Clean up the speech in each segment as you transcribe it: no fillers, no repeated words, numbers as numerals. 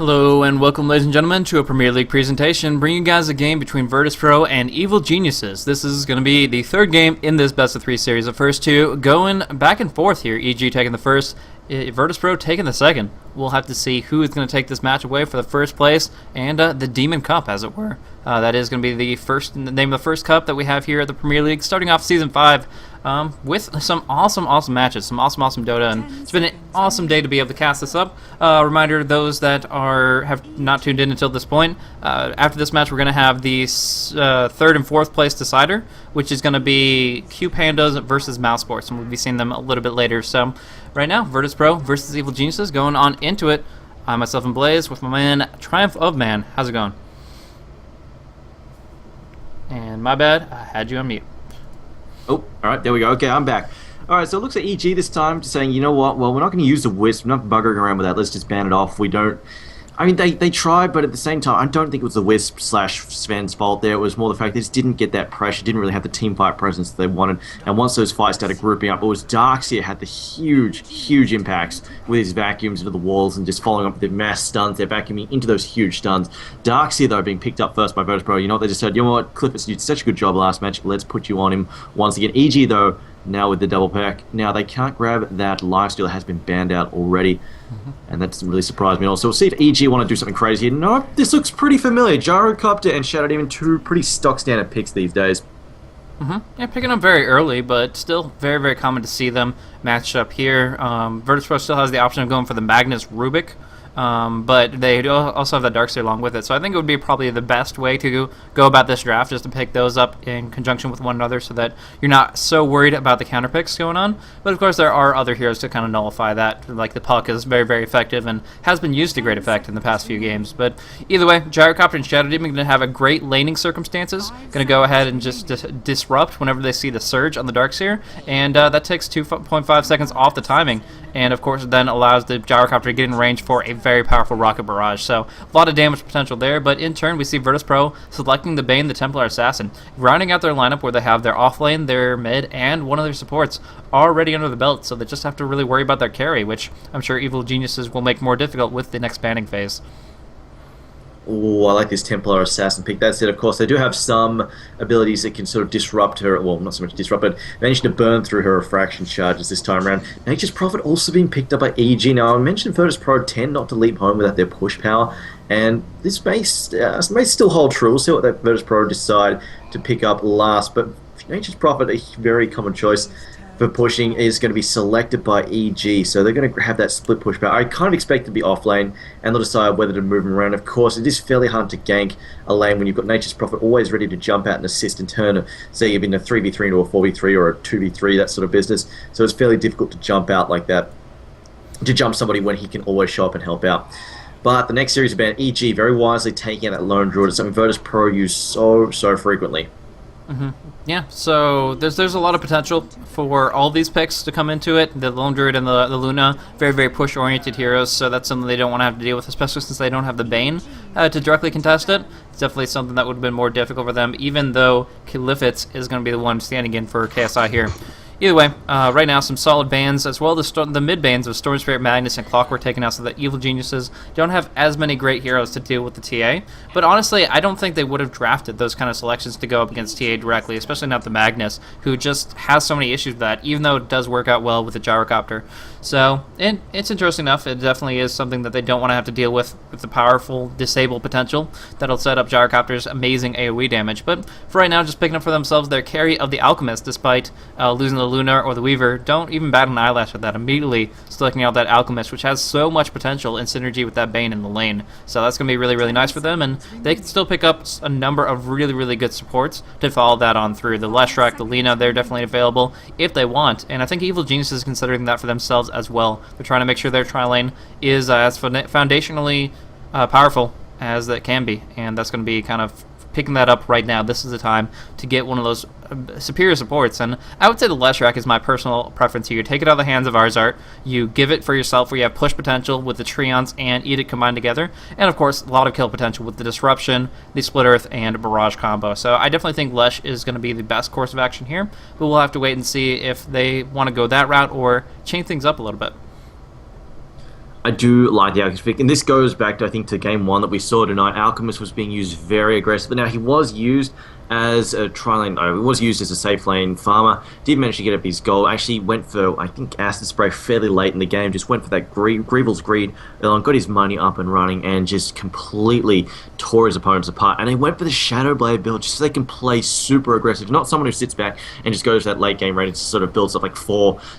Hello and welcome, ladies and gentlemen, to a Premier League presentation bringing you guys a game between Virtus.pro and Evil Geniuses. This is going to be the third game in this best-of-3 series. The first two going back and forth here, EG taking the first, Virtus.pro taking the second. We'll have to see who is going to take this match away for the first place and the Demon Cup, as it were. That is going to be the name of the first cup that we have here at the Premier League, starting off Season 5 with some awesome matches, some awesome Dota, and it's been an awesome day to be able to cast this up. Reminder to those that have not tuned in until this point, after this match we're going to have the third and fourth place decider, which is going to be Q Pandas versus Mouse Sports, and we'll be seeing them a little bit later. So right now, Virtus.pro versus Evil Geniuses, going on into it. I myself and Blaze with my man Triumph of Man. How's it going? And my bad, I had you on mute. Oh, alright, there we go. Okay, I'm back. Alright, so it looks like EG this time just saying, you know what, well, we're not going to use the Wisp, we're not buggering around with that, let's just ban it off. We don't... I mean, they tried, but at the same time, I don't think it was the Wisp / Sven's fault there. It was more the fact they just didn't get that pressure, didn't really have the team fight presence that they wanted. And once those fights started grouping up, it was Darkseer had the huge impacts with his vacuums into the walls and just following up with the mass stuns. They're vacuuming into those huge stuns. Darkseer, though, being picked up first by Virtus.pro. You know what they just said? You know what, Cliff, you did such a good job last match. Let's put you on him once again. EG, though, now with the double pack. Now, they can't grab that lifesteal that has been banned out already. And that doesn't really surprise me at all. So we'll see if EG want to do something crazy here. No, this looks pretty familiar. Gyrocopter and Shadow Demon, two pretty stock standard picks these days. Yeah, picking up very early, but still very common to see them matched up here. Virtus.pro still has the option of going for the Magnus Rubik, but they also have that Darkseer along with it. So I think it would be probably the best way to go about this draft, just to pick those up in conjunction with one another so that you're not so worried about the counter picks going on. But of course there are other heroes to kind of nullify that, like the Puck is very effective and has been used to great effect in the past few games. But either way, Gyrocopter and Shadow Demon are going to have a great laning circumstances, going to go ahead and just disrupt whenever they see the Surge on the Darkseer, and that takes 2.5 seconds off the timing, and of course then allows the Gyrocopter to get in range for a very powerful rocket barrage. So a lot of damage potential there, but in turn we see Virtus.pro selecting the Bane, the Templar Assassin, rounding out their lineup where they have their off lane, their mid, and one of their supports already under the belt, so they just have to really worry about their carry, which I'm sure Evil Geniuses will make more difficult with the next banning phase. Oh, I like this Templar Assassin pick. That said, of course, they do have some abilities that can sort of disrupt her, well, not so much disrupt, but manage to burn through her refraction charges this time around. Nature's Prophet also being picked up by EG. Now, I mentioned Virtus.pro tend not to leap home without their push power, and this may still hold true. We'll see what that Virtus.pro decide to pick up last, but Nature's Prophet, a very common choice for pushing, is going to be selected by EG, so they're going to have that split push power. I kind of expect to be off lane, and they'll decide whether to move him around. Of course, it is fairly hard to gank a lane when you've got Nature's Prophet always ready to jump out and assist and turn, say you've been a 3v3 into a 4v3 or a 2v3, that sort of business. So it's fairly difficult to jump out like that, to jump somebody when he can always show up and help out. But the next series about EG very wisely taking out that lone druid is something Virtus.pro use so frequently. Yeah, so there's a lot of potential for all these picks to come into it. The Lone Druid and the Luna, very push-oriented heroes, so that's something they don't want to have to deal with, especially since they don't have the Bane to directly contest it. It's definitely something that would have been more difficult for them, even though Kalifitz is going to be the one standing in for KSI here. Either way, right now some solid bans, as well as the mid bans of Storm Spirit, Magnus, and Clockwork taken out, so that Evil Geniuses don't have as many great heroes to deal with the TA. But honestly, I don't think they would have drafted those kind of selections to go up against TA directly, especially not the Magnus, who just has so many issues with that, even though it does work out well with the Gyrocopter. So it's interesting enough. It definitely is something that they don't want to have to deal with the powerful disable potential that'll set up Gyrocopter's amazing AoE damage. But for right now, just picking up for themselves their carry of the Alchemist, despite losing the Luna or the Weaver. Don't even bat an eyelash at that. Immediately selecting out that Alchemist, which has so much potential in synergy with that Bane in the lane. So that's going to be really nice for them, and they can still pick up a number of really good supports to follow that on through. The Leshrac, the Lina, they're definitely available if they want, and I think Evil Genius is considering that for themselves as well. They're trying to make sure their tri-lane is as foundationally powerful as it can be, and that's going to be kind of picking that up right now. This is the time to get one of those superior supports, and I would say the Leshrac is my personal preference here. You take it out of the hands of ars-art, you give it for yourself where you have push potential with the Treants and Edict combined together, and of course a lot of kill potential with the Disruption, the Split Earth, and Barrage combo. So I definitely think Lesh is going to be the best course of action here, but we'll have to wait and see if they want to go that route or change things up a little bit. I do like the Alchemist pick, and this goes back to I think to game one that we saw tonight. Alchemist was being used very aggressively. Now he was used as a tri-lane, no, he was used as a safe lane farmer. Did manage to get up his goal. Actually went for I think acid spray fairly late in the game. Just went for that Greevil's greed. Got his money up and running, and just completely tore his opponents apart. And he went for the Shadow Blade build just so they can play super aggressive. Not someone who sits back and just goes to that late game ready to sort of builds up like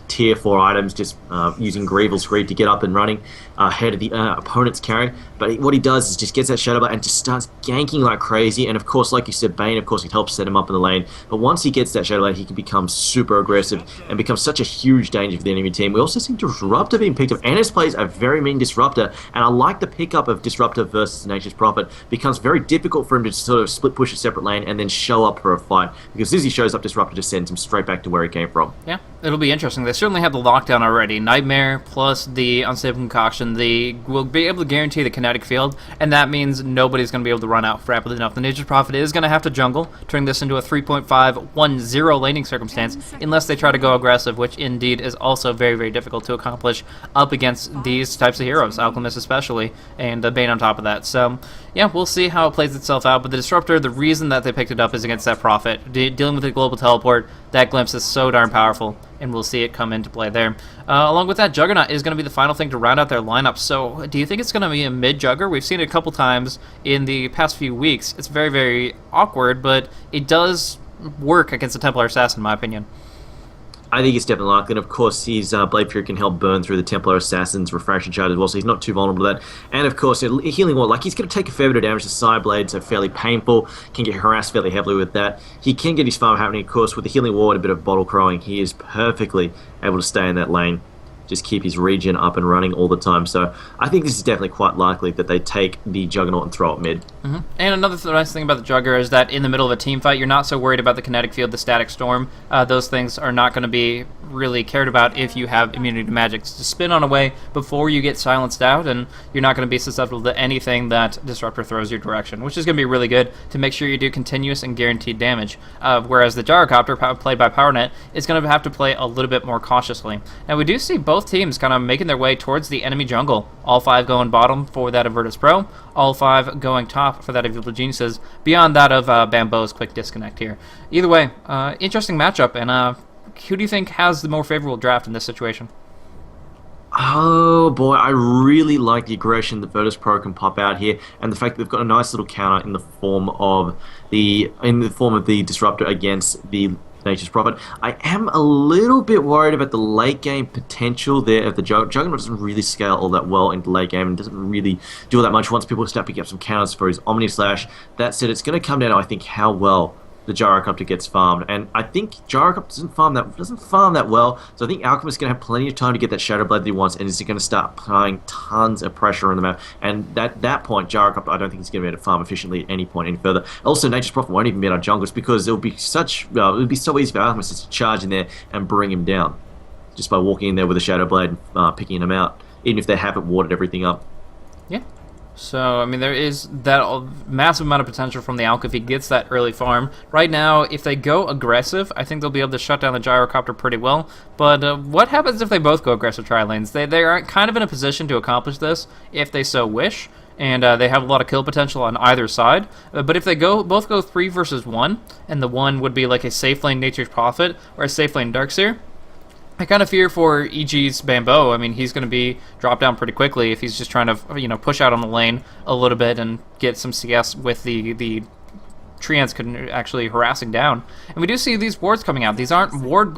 tier 4 items, just using Greevil's greed to get up and running ahead of the opponent's carry. But what he does is just gets that Shadow Blade and just starts ganking like crazy. And of course, like you said, Bane, of course, it helps set him up in the lane. But once he gets that Shadow Blade, he can become super aggressive and become such a huge danger for the enemy team. We also see Disruptor being picked up. NS plays a very mean Disruptor, and I like the pickup of Disruptor versus Nature's Prophet. Becomes very difficult for him to sort of split push a separate lane and then show up for a fight, because as he shows up, Disruptor just sends him straight back to where he came from. Yeah, it'll be interesting. They certainly have the lockdown already. Nightmare plus the Unstable Concoction, they will be able to guarantee the kinetic field, and that means nobody's going to be able to run out rapidly enough. The Nature's Prophet is going to have to jungle, turning this into a 3.5-1-0 laning circumstance, unless they try to go aggressive, which indeed is also very, very difficult to accomplish up against these types of heroes, Alchemist especially, and Bane on top of that. So, yeah, we'll see how it plays itself out, but the Disruptor, the reason that they picked it up is against that Prophet. Dealing with the Global Teleport, that glimpse is so darn powerful, and we'll see it come into play there. Along with that, Juggernaut is going to be the final thing to round out their lineup. So do you think it's going to be a mid-jugger? We've seen it a couple times in the past few weeks. It's very, very awkward, but it does work against the Templar Assassin, in my opinion. I think it's definitely likely, and of course his Blade Fury can help burn through the Templar Assassin's Refraction Charge as well, so he's not too vulnerable to that. And of course, Healing Ward, like he's going to take a fair bit of damage. The Side Blades are fairly painful, can get harassed fairly heavily with that. He can get his farm happening, of course, with the Healing Ward, a bit of bottle crowing. He is perfectly able to stay in that lane, just keep his regen up and running all the time. So I think this is definitely quite likely that they take the Juggernaut and throw it mid. Mm-hmm. And another nice thing about the Jugger is that in the middle of a team fight, you're not so worried about the kinetic field, the static storm. Those things are not going to be really cared about if you have immunity to magic. It's to spin on away before you get silenced out, and you're not going to be susceptible to anything that Disruptor throws your direction, which is going to be really good to make sure you do continuous and guaranteed damage. Whereas the Gyrocopter, played by PowerNet, is going to have to play a little bit more cautiously. Now, we do see both teams kind of making their way towards the enemy jungle. All 5 going bottom for that of Virtus Pro, all 5 going top for that of Evil Geniuses, beyond that of Bambo's quick disconnect here. Either way, interesting matchup, and who do you think has the more favorable draft in this situation? Oh boy, I really like the aggression that Virtus Pro can pop out here, and the fact that they've got a nice little counter in the form of the Disruptor against the Nature's Prophet. I am a little bit worried about the late game potential there of the Juggernaut. Doesn't really scale all that well into late game and doesn't really do all that much once people start picking up some counters for his Omni Slash. That said, it's going to come down to, I think, how well the Gyrocopter gets farmed, and I think Gyrocopter doesn't farm that well, so I think Alchemist is going to have plenty of time to get that Shadow Blade that he wants, and is going to start applying tons of pressure on the map, and at that point, Gyrocopter, I don't think he's going to be able to farm efficiently at any point any further. Also, Nature's Prophet won't even be in our jungles, because it would be so easy for Alchemist to charge in there and bring him down, just by walking in there with a Shadow Blade and picking him out, even if they haven't warded everything up. Yeah. So, I mean, there is that massive amount of potential from the Alch if he gets that early farm. Right now, if they go aggressive, I think they'll be able to shut down the Gyrocopter pretty well. But what happens if they both go aggressive tri-lanes? They are kind of in a position to accomplish this if they so wish, and they have a lot of kill potential on either side. But if they both go 3 versus 1, and the one would be like a safe lane Nature's Prophet or a safe lane Darkseer, I kind of fear for EG's Bambo. I mean, he's going to be dropped down pretty quickly if he's just trying to, push out on the lane a little bit and get some CS with the Treants actually harassing down. And we do see these wards coming out. These aren't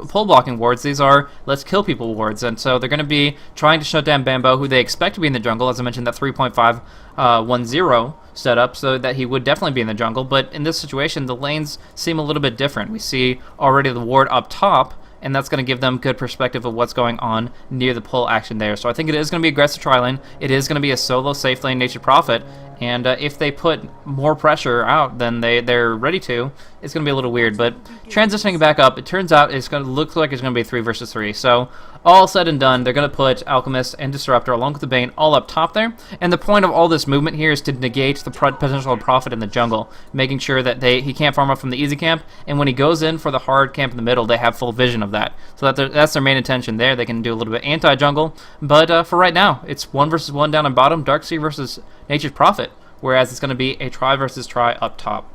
pull blocking wards. These are let's kill people wards. And so they're going to be trying to shut down Bambo, who they expect to be in the jungle. As I mentioned, that 3.5-1-0 setup, so that he would definitely be in the jungle. But in this situation, the lanes seem a little bit different. We see already the ward up top, and that's going to give them good perspective of what's going on near the pull action there. So I think it is going to be aggressive tri-lane. It is going to be a solo safe lane Nature's Prophet, and if they put more pressure out than they're ready to, it's going to be a little weird. But transitioning back up, it turns out it's going to look like it's going to be 3 versus 3. So all said and done, they're going to put Alchemist and Disruptor along with the Bane all up top there. And the point of all this movement here is to negate the potential profit in the jungle, making sure that he can't farm up from the easy camp. And when he goes in for the hard camp in the middle, they have full vision of that. So that's their main intention there. They can do a little bit anti-jungle. But for right now, it's 1 versus 1 down on bottom, Darkseer versus Nature's Prophet. Whereas it's going to be a try versus try up top.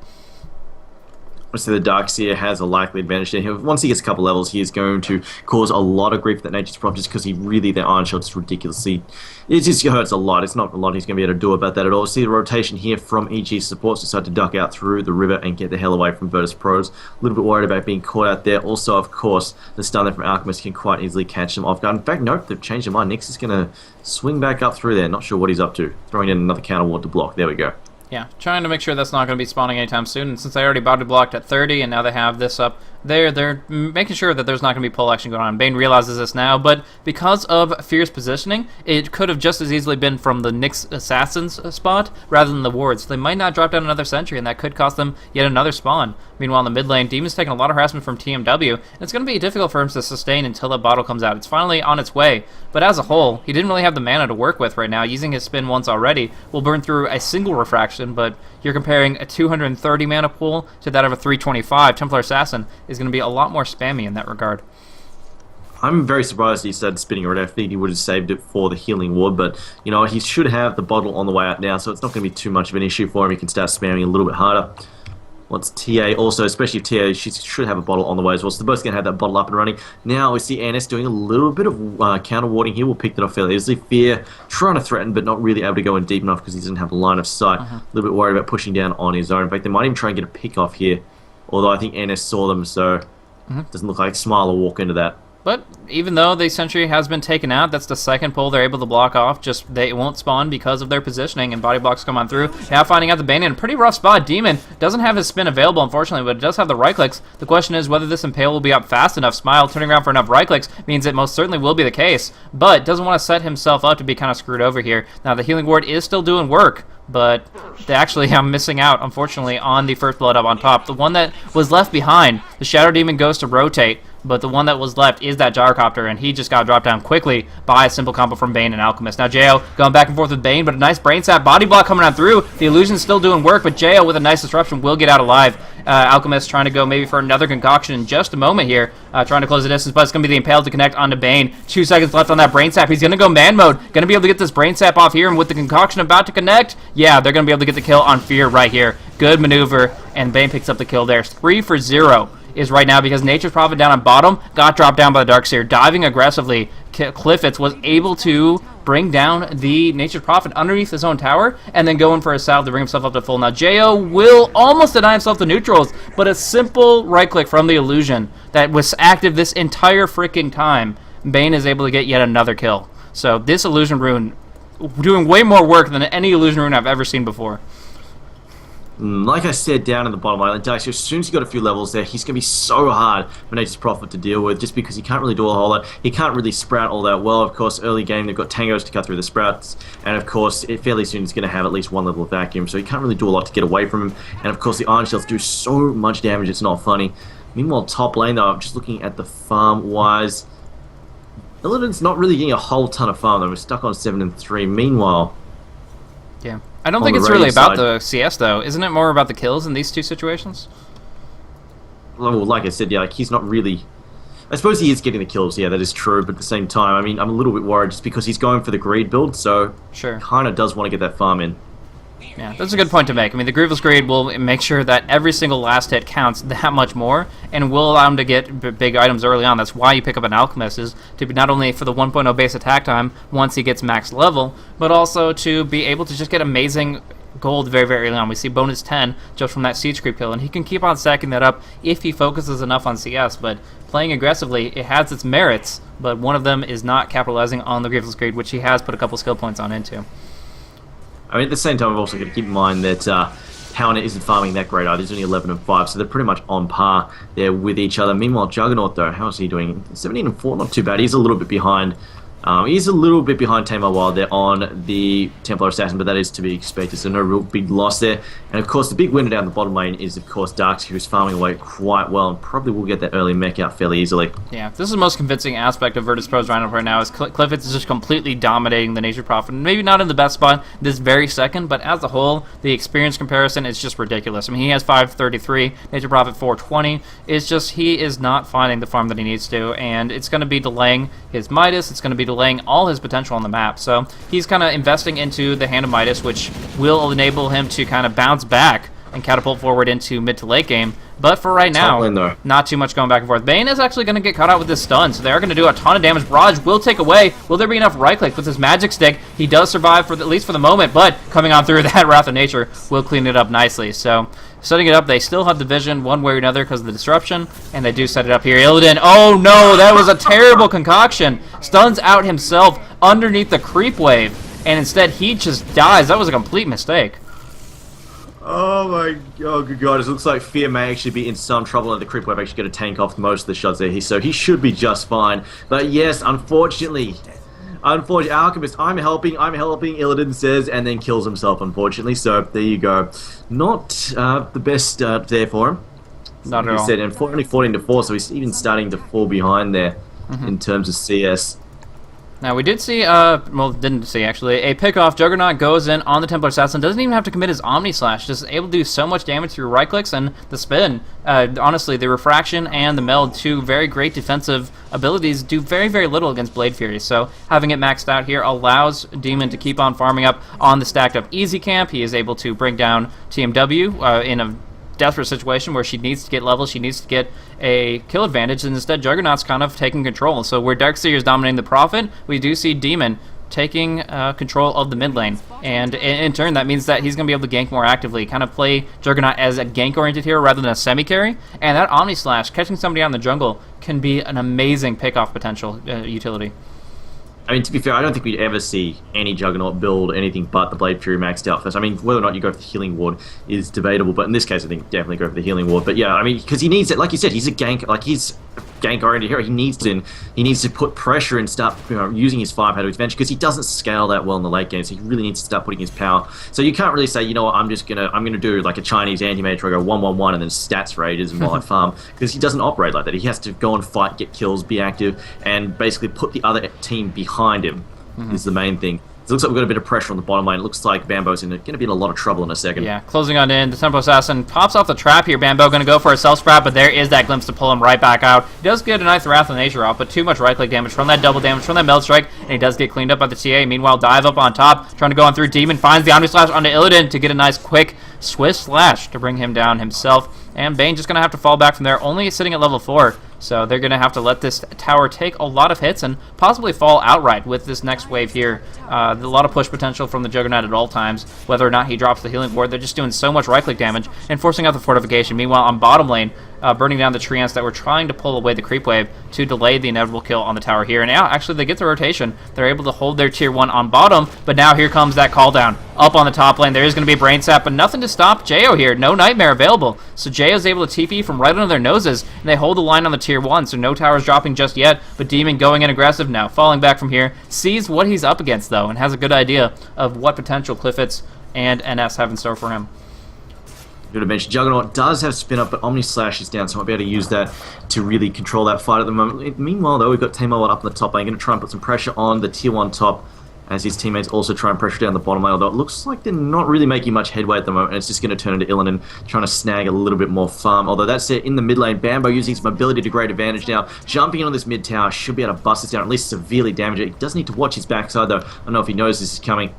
So the Darkseer has a likely advantage there. Once he gets a couple levels, he is going to cause a lot of grief for that Nature's Prophet just because the Iron Shot is ridiculously... It just hurts a lot. It's not a lot he's going to be able to do about that at all. See the rotation here from EG supports decide to duck out through the river and get the hell away from Virtus Pros. A little bit worried about being caught out there. Also, of course, the stun there from Alchemist can quite easily catch them off guard. In fact, nope, they've changed their mind. Nyx is going to swing back up through there. Not sure what he's up to. Throwing in another counter ward to block. There we go. Yeah, trying to make sure that's not going to be spawning anytime soon. And since they already body blocked at 30 and now they have this up there, they're making sure that there's not going to be pull action going on. Bane realizes this now, but because of Fear's positioning, it could have just as easily been from the Nyx Assassin's spot rather than the wards. They might not drop down another sentry, and that could cost them yet another spawn. Meanwhile, in the mid lane, Demon's taking a lot of harassment from TMW, and it's going to be difficult for him to sustain until that bottle comes out. It's finally on its way, but as a whole, he didn't really have the mana to work with right now. Using his spin once already will burn through a single refraction, but you're comparing a 230 mana pool to that of a 325. Templar Assassin is going to be a lot more spammy in that regard. I'm very surprised he started spinning already. I think he would have saved it for the healing ward, but you know, he should have the bottle on the way out now, so it's not going to be too much of an issue for him. He can start spamming a little bit harder. Once TA also, especially if TA, she should have a bottle on the way as well, so they're both going to have that bottle up and running. Now we see NS doing a little bit of counter warding here. We'll pick that off fairly easily. Fear trying to threaten, but not really able to go in deep enough because he doesn't have a line of sight. A little bit worried about pushing down on his own. In fact, they might even try and get a pick off here, although I think NS saw them, so doesn't look like Smile will walk into that. But even though the sentry has been taken out, that's the second pull they're able to block off. Just they won't spawn because of their positioning, and body blocks come on through. Now finding out the Bane in a pretty rough spot. Demon doesn't have his spin available, unfortunately, but it does have the right clicks. The question is whether this Impale will be up fast enough. Smile turning around for enough right clicks means it most certainly will be the case, but doesn't want to set himself up to be kind of screwed over here. Now the healing ward is still doing work, but they actually I'm missing out, unfortunately, on the first blood up on top. The one that was left behind, the Shadow Demon goes to rotate, but the one that was left is that Gyrocopter, and he just got dropped down quickly by a simple combo from Bane and Alchemist. Now Jo going back and forth with Bane, but a nice brain sap body block coming on through. The illusion's still doing work, but Jo with a nice disruption will get out alive. Alchemist trying to go maybe for another concoction in just a moment here, trying to close the distance, but it's going to be the Impale to connect onto Bane. 2 seconds left on that brain sap. He's going to go man mode. Going to be able to get this brain sap off here, and with the concoction about to connect, yeah, they're going to be able to get the kill on Fear right here. Good maneuver, and Bane picks up the kill there. 3 for 0 is right now because Nature's Prophet down on bottom got dropped down by the Darkseer. Diving aggressively, Cliffitz was able to bring down the Nature's Prophet underneath his own tower and then go in for a salve to bring himself up to full. Now Jo will almost deny himself the neutrals, but a simple right click from the illusion that was active this entire freaking time, Bane is able to get yet another kill. So this illusion rune doing way more work than any illusion rune I've ever seen before. Like I said, down in the bottom island, Darkseer, as soon as he got a few levels there, he's going to be so hard for Nature's Prophet to deal with, just because he can't really do a whole lot. He can't really sprout all that well. Of course, early game, they've got tangos to cut through the sprouts, and of course, fairly soon he's going to have at least one level of vacuum, so he can't really do a lot to get away from him. And of course, the Iron Shells do so much damage, it's not funny. Meanwhile, top lane, though, I'm just looking at the farm-wise. Illidan's not really getting a whole ton of farm, though. We're stuck on 7 and 3. Meanwhile... Yeah. I don't think it's really about the CS, though. Isn't it more about the kills in these two situations? Well, like I said, yeah, like he's not really... I suppose he is getting the kills, yeah, that is true, but at the same time, I mean, I'm a little bit worried just because he's going for the greed build, so... Sure. Kind of does want to get that farm in. Yeah, that's a good point to make. I mean, the Grievel's Greed will make sure that every single last hit counts that much more, and will allow him to get big items early on. That's why you pick up an Alchemist, is to be not only for the 1.0 base attack time once he gets max level, but also to be able to just get amazing gold very, very early on. We see bonus 10 just from that Siege Creep kill, and he can keep on stacking that up if he focuses enough on CS, but playing aggressively, it has its merits, but one of them is not capitalizing on the Grievel's Greed, which he has put a couple skill points on into. I mean, at the same time, I've also got to keep in mind that Hound isn't farming that great either. He's only 11 and 5, so they're pretty much on par there with each other. Meanwhile, Juggernaut, though, how is he doing? 17 and 4, not too bad. He's a little bit behind He's a little bit behind Tamar Wild there on the Templar Assassin, but that is to be expected, so no real big loss there. And of course, the big winner down the bottom lane is, of course, Darks, who's farming away quite well and probably will get that early mech out fairly easily. Yeah, this is the most convincing aspect of Virtus Pro's lineup right now, is Clifford is just completely dominating the Nature Prophet. Maybe not in the best spot this very second, but as a whole, the experience comparison is just ridiculous. I mean, he has 533, Nature Prophet 420. It's just he is not finding the farm that he needs to, and it's going to be delaying his Midas. It's going to be delaying all his potential on the map. So he's kind of investing into the Hand of Midas, which will enable him to kind of bounce back and catapult forward into mid to late game. But for right now, not too much going back and forth. Bane is actually going to get caught out with this stun, so they are going to do a ton of damage. Barrage will take away. Will there be enough right click with his magic stick? He does survive for at least for the moment, but coming on through that Wrath of Nature will clean it up nicely. So setting it up, they still have the vision one way or another because of the disruption, and they do set it up here. Illidan, oh no, that was a terrible concoction. Stuns out himself underneath the creep wave, and instead he just dies. That was a complete mistake. Oh my good god, it looks like Fear may actually be in some trouble, and the creep wave actually going to tank off most of the shots there, so he should be just fine. But yes, unfortunately, Alchemist, I'm helping, Illidan says, and then kills himself, unfortunately, so there you go. Not the best there for him. Not at all. Said, and only 14-4, so he's even starting to fall behind there in terms of CS. Now, we did see, well, didn't see, actually, a pick-off. Juggernaut goes in on the Templar Assassin, doesn't even have to commit his Omni Slash, just able to do so much damage through right-clicks and the spin. Honestly, the Refraction and the Meld, two very great defensive abilities, do very, very little against Blade Fury, so having it maxed out here allows Demon to keep on farming up on the stacked-up Easy Camp. He is able to bring down TMW in a desperate situation where she needs to get levels, she needs to get a kill advantage, and instead Juggernaut's kind of taking control. So where Darkseer is dominating the Prophet, we do see Demon taking control of the mid lane, and in turn that means that he's going to be able to gank more actively, kind of play Juggernaut as a gank-oriented hero rather than a semi-carry, and that Omni Slash, catching somebody out in the jungle, can be an amazing pick-off potential utility. I mean, to be fair, I don't think we'd ever see any Juggernaut build anything but the Blade Fury maxed out first. I mean, whether or not you go for the Healing Ward is debatable, but in this case, I think definitely go for the Healing Ward. But yeah, I mean, because he needs it, like you said, he's a gank, like he's a gank-oriented hero. He needs to put pressure and start, using his firepower to his advantage, because he doesn't scale that well in the late game. So he really needs to start putting his power. So you can't really say, you know what, I'm gonna do like a Chinese anti-mage where I go 1-1-1 and then stats rages and while I farm, because he doesn't operate like that. He has to go and fight, get kills, be active, and basically put the other team behind him. Is the main thing. It looks like we've got a bit of pressure on the bottom line. It looks like Bambo's going to be in a lot of trouble in a second. Yeah, closing on in. The Tempo Assassin pops off the trap here. Bambo going to go for a self-sprat, but there is that glimpse to pull him right back out. He does get a nice Wrath of Nature off, but too much right-click damage from that double damage from that Meld Strike, and he does get cleaned up by the TA. Meanwhile, dive up on top, trying to go on through Demon, finds the Omni Slash onto Illidan to get a nice quick Swift Slash to bring him down himself. And Bane just going to have to fall back from there, only sitting at level 4. So they're going to have to let this tower take a lot of hits and possibly fall outright with this next wave here. A lot of push potential from the Juggernaut at all times. Whether or not he drops the healing ward, they're just doing so much right-click damage and forcing out the fortification. Meanwhile, on bottom lane, burning down the tree ants that were trying to pull away the creep wave to delay the inevitable kill on the tower here. And now, actually, they get the rotation. They're able to hold their tier 1 on bottom, but now here comes that call down. Up on the top lane, there is going to be a brain sap, but nothing to stop Jo here. No Nightmare available. So Jo's able to TP from right under their noses, and they hold the line on the tier 1, so no towers dropping just yet, but Demon going in aggressive now, falling back from here, sees what he's up against, though, and has a good idea of what potential Cliffits and NS have in store for him. Good to mention, Juggernaut does have spin up, but Omni Slash is down, so I might be able to use that to really control that fight at the moment. Meanwhile, though, we've got Tamar up on the top lane, going to try and put some pressure on the tier 1 top, as his teammates also try and pressure down the bottom lane, although it looks like they're not really making much headway at the moment, and it's just going to turn into Illidan trying to snag a little bit more farm. Although that said, in the mid lane, Bambo using his mobility to great advantage now, jumping in on this mid tower, should be able to bust this down, at least severely damage it. He does need to watch his backside, though. I don't know if he knows this is coming.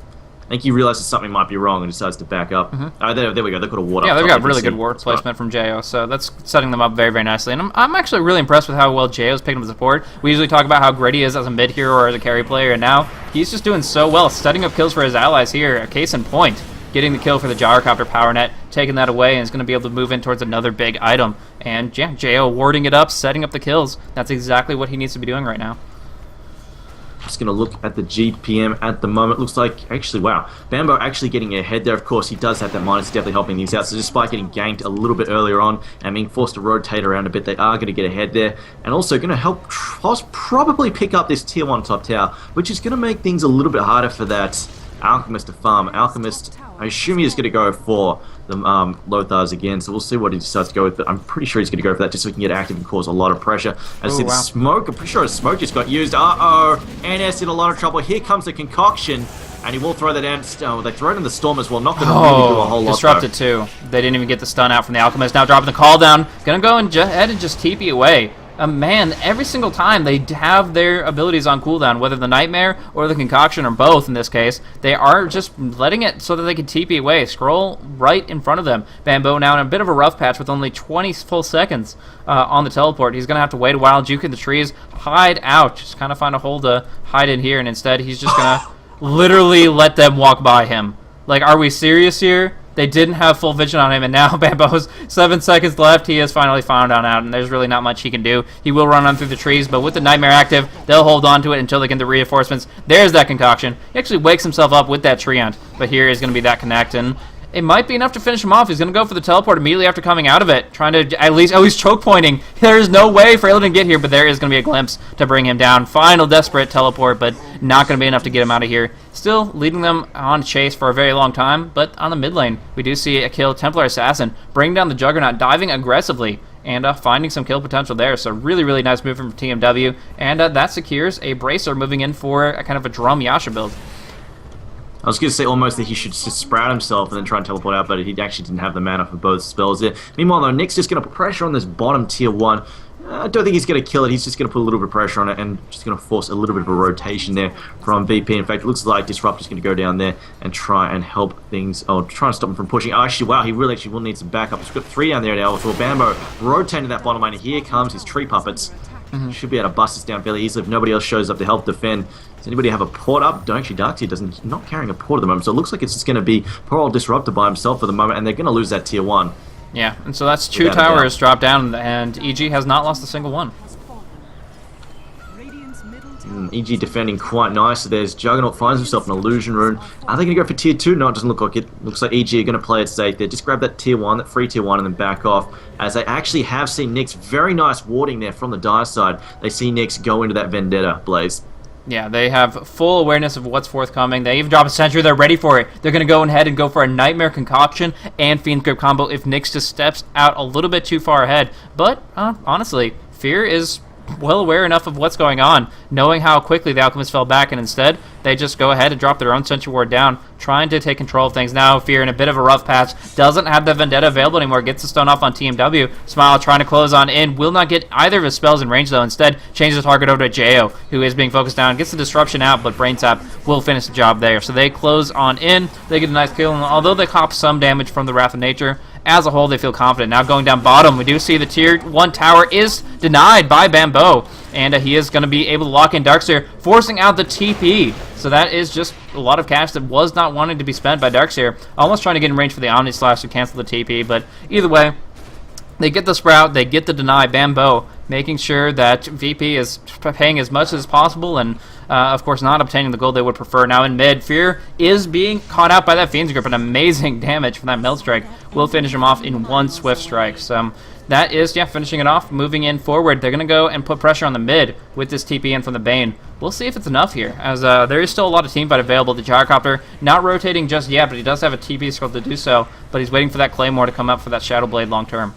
I think he realizes something might be wrong and decides to back up. There we go. They've got a ward up. Yeah, they've got really good ward placement from Jo, so that's setting them up very, very nicely. And I'm actually really impressed with how well Jo's picking up the support. We usually talk about how great he is as a mid hero or as a carry player, and now he's just doing so well, setting up kills for his allies here. A case in point, getting the kill for the Gyrocopter power net, taking that away, and is going to be able to move in towards another big item. And yeah, Jo warding it up, setting up the kills. That's exactly what he needs to be doing right now. Just going to look at the GPM at the moment. Looks like, actually, wow, Bambo actually getting ahead there. Of course, he does have that minus, definitely helping things out. So despite getting ganked a little bit earlier on and being forced to rotate around a bit, they are going to get ahead there. And also going to help probably pick up this tier 1 top tower, which is going to make things a little bit harder for that Alchemist to farm. Alchemist, I assume he's going to go for the Lothars again, so we'll see what he decides to go with, but I'm pretty sure he's going to go for that just so he can get active and cause a lot of pressure. As the smoke, I'm pretty sure his smoke just got used. Uh-oh, NS in a lot of trouble. Here comes the concoction, and he will throw that down. Oh, they throw it in the storm as well, not going to really do a whole lot. Disrupted too. They didn't even get the stun out from the Alchemist. Now dropping the call down. Going to go and ahead and just TP away. Man, every single time they have their abilities on cooldown, whether the Nightmare or the Concoction or both in this case, they are just letting it so that they can TP away. Scroll right in front of them. Bambo now in a bit of a rough patch with only 20 full seconds on the teleport. He's going to have to wait a while, juke in the trees, hide out, just kind of find a hole to hide in here, and instead he's just going to literally let them walk by him. Like, are we serious here? They didn't have full vision on him, and now Bambo's 7 seconds left. He has finally found on out, and there's really not much he can do. He will run on through the trees, but with the Nightmare active, they'll hold on to it until they get the reinforcements. There's that concoction. He actually wakes himself up with that treant, but here is going to be that connect, and it might be enough to finish him off. He's going to go for the teleport immediately after coming out of it, trying to at least choke pointing. There is no way for Illidan to get here, but there is going to be a glimpse to bring him down. Final desperate teleport, but not going to be enough to get him out of here. Still leading them on chase for a very long time, but on the mid lane, we do see a kill. Templar Assassin bring down the Juggernaut, diving aggressively, and finding some kill potential there. So really, really nice move from TMW, and that secures a Bracer moving in for a kind of a Drum Yasha build. I was going to say almost that he should just sprout himself and then try and teleport out, but he actually didn't have the mana for both spells there. Meanwhile, though, Nick's just going to put pressure on this bottom tier 1. I don't think he's going to kill it. He's just going to put a little bit of pressure on it and just going to force a little bit of a rotation there from VP. In fact, it looks like Disruptor's going to go down there and try and help things, try and stop him from pushing. Oh, actually, wow, he really actually will need some backup. He's got 3 down there now with Bambo rotating that bottom lane. Here comes his tree puppets. Should be able to bust this down fairly easily if nobody else shows up to help defend. Does anybody have a port up? Don't actually, Darkseer doesn't, not carrying a port at the moment, so it looks like it's just going to be poor old Disruptor by himself for the moment, and they're going to lose that tier 1. Yeah, and so that's 2 towers dropped down, and EG has not lost a single one. EG defending quite nice. So there's Juggernaut finds himself an illusion rune. Are they going to go for tier 2? No, it doesn't look like it. Looks like EG are going to play it safe there. Just grab that tier 1, that free tier 1, and then back off. As they actually have seen Nyx very nice warding there from the Dire side. They see Nyx go into that Vendetta Blaze. Yeah, they have full awareness of what's forthcoming. They even drop a Sentry. They're ready for it. They're going to go ahead and go for a Nightmare Concoction and Fiend's Grip combo if Nyx just steps out a little bit too far ahead. But, honestly, Fear is well aware enough of what's going on, knowing how quickly the Alchemist fell back, and instead they just go ahead and drop their own Sentry Ward down, trying to take control of things. Now Fear in a bit of a rough patch, doesn't have the Vendetta available anymore, gets the stone off on TMW. Smile trying to close on in, will not get either of his spells in range though, instead changes the target over to Jo, who is being focused down, gets the disruption out, but Brain Sap will finish the job there. So they close on in, they get a nice kill, and although they cop some damage from the Wrath of Nature, as a whole, they feel confident. Now going down bottom, we do see the tier 1 tower is denied by Bambo, and he is going to be able to lock in Darkseer, forcing out the TP. So that is just a lot of cash that was not wanting to be spent by Darkseer. Almost trying to get in range for the Omni Slash to cancel the TP, but either way, they get the Sprout, they get the deny. Bambo making sure that VP is paying as much as possible and, of course, not obtaining the gold they would prefer. Now in mid, Fear is being caught out by that Fiend's Grip, and amazing damage from that Melt Strike will finish him off in one swift strike. So that is, finishing it off, moving in forward. They're going to go and put pressure on the mid with this TP in from the Bane. We'll see if it's enough here, as there is still a lot of teamfight available. The Gyrocopter not rotating just yet, but he does have a TP skill to do so, but he's waiting for that Claymore to come up for that Shadow Blade long term.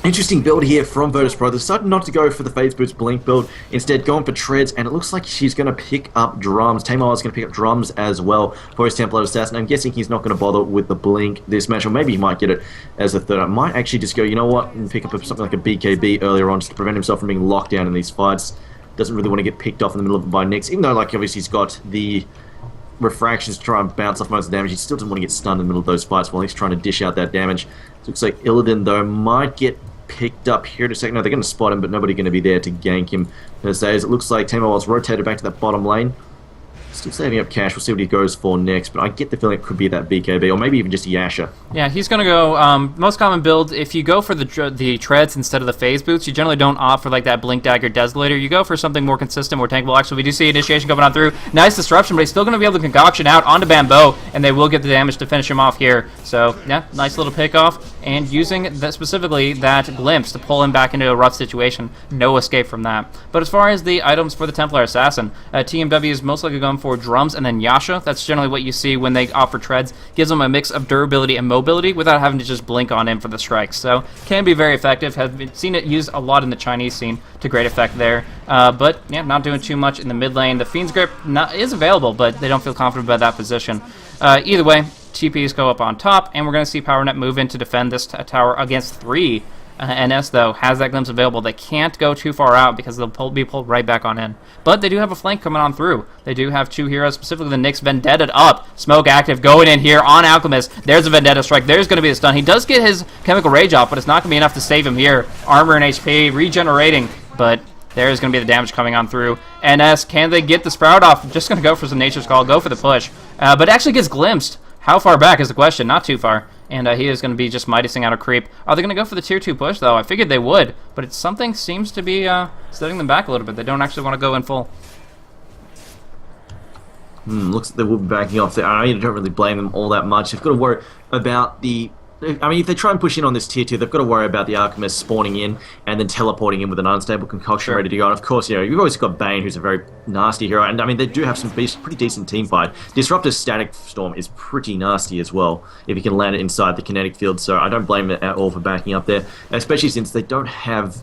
Interesting build here from Virtus Pro. They decided not to go for the Phase Boots Blink build, instead going for Treads, and it looks like she's going to pick up drums. Tamar is going to pick up drums as well for his Templar Assassin. I'm guessing he's not going to bother with the Blink this match, or maybe he might get it as a third. I might actually just go, you know what, and pick up something like a BKB earlier on just to prevent himself from being locked down in these fights. Doesn't really want to get picked off in the middle of it by Nyx, even though, like, obviously he's got the refractions to try and bounce off most of the damage. He still doesn't want to get stunned in the middle of those fights while he's trying to dish out that damage. So it looks like Illidan, though, might get picked up here in a second. No, they're going to spot him, but nobody going to be there to gank him per se, as it looks like Tamarwell's rotated back to that bottom lane. Still saving up cash. We'll see what he goes for next, but I get the feeling it could be that BKB, or maybe even just a Yasha. Yeah, he's going to go, most common build, if you go for the treads instead of the phase boots, you generally don't opt for like that Blink Dagger Desolator. You go for something more consistent, more tankable. Actually, we do see Initiation coming on through. Nice disruption, but he's still going to be able to concoction out onto Bambo, and they will get the damage to finish him off here. So, yeah, nice little pick off, and using that, specifically that Glimpse to pull him back into a rough situation. No escape from that. But as far as the items for the Templar Assassin, TMW is most likely going for drums and then Yasha. That's generally what you see when they offer treads. Gives them a mix of durability and mobility without having to just blink on him for the strikes. So can be very effective. Have seen it used a lot in the Chinese scene to great effect there. But yeah, not doing too much in the mid lane. The Fiend's Grip is available, but they don't feel confident about that position. Either way, TPs go up on top, and we're going to see PowerNet move in to defend this tower against 3. NS, though, has that Glimpse available. They can't go too far out because they'll be pulled right back on in. But they do have a flank coming on through. They do have 2 heroes, specifically the Nyx Vendetta up. Smoke active going in here on Alchemist. There's a Vendetta strike. There's going to be a stun. He does get his Chemical Rage off, but it's not going to be enough to save him here. Armor and HP regenerating, but there's going to be the damage coming on through. NS, can they get the Sprout off? Just going to go for some Nature's Call, go for the push. But actually gets glimpsed. How far back is the question? Not too far. And he is going to be just Midasing out a creep. Are they going to go for the tier 2 push, though? I figured they would, but it's something seems to be setting them back a little bit. They don't actually want to go in full. Looks like they will be backing off there. I don't really blame them all that much. They've got to worry about the... I mean, if they try and push in on this tier 2, they've got to worry about the Alchemist spawning in and then teleporting in with an unstable concoction ready to go. And of course, you know, you've always got Bane, who's a very nasty hero. And I mean, they do have some pretty decent team fight. Disruptor's Static Storm is pretty nasty as well, if you can land it inside the kinetic field. So I don't blame them at all for backing up there, especially since they don't have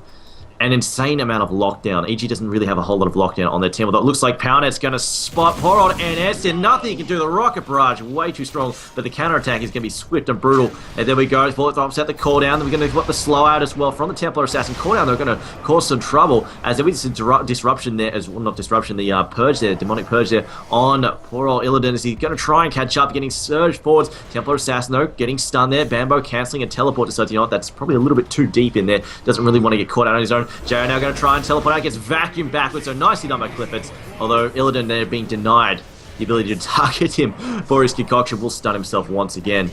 an insane amount of lockdown. EG doesn't really have a whole lot of lockdown on their team, although it looks like PowerNet's going to spot poor on NS, and nothing he can do. The Rocket Barrage, way too strong, but the counterattack is going to be swift and brutal. And there we go, Bullets offset the cooldown, then we're going to put the slow out as well from the Templar Assassin. Cooldown, they're going to cause some trouble, as there is a disruption there, as well, not disruption, the Purge there, Demonic Purge there, on poor old Illidan, as he's going to try and catch up, getting surged forwards. Templar Assassin, though, getting stunned there. Bambo cancelling a teleport, decides, you know what, that's probably a little bit too deep in there, doesn't really want to get caught out on his own. Jared now going to try and teleport out, gets vacuumed backwards, so nicely done by Cliffords, although Illidan there being denied the ability to target him for his concoction, will stun himself once again.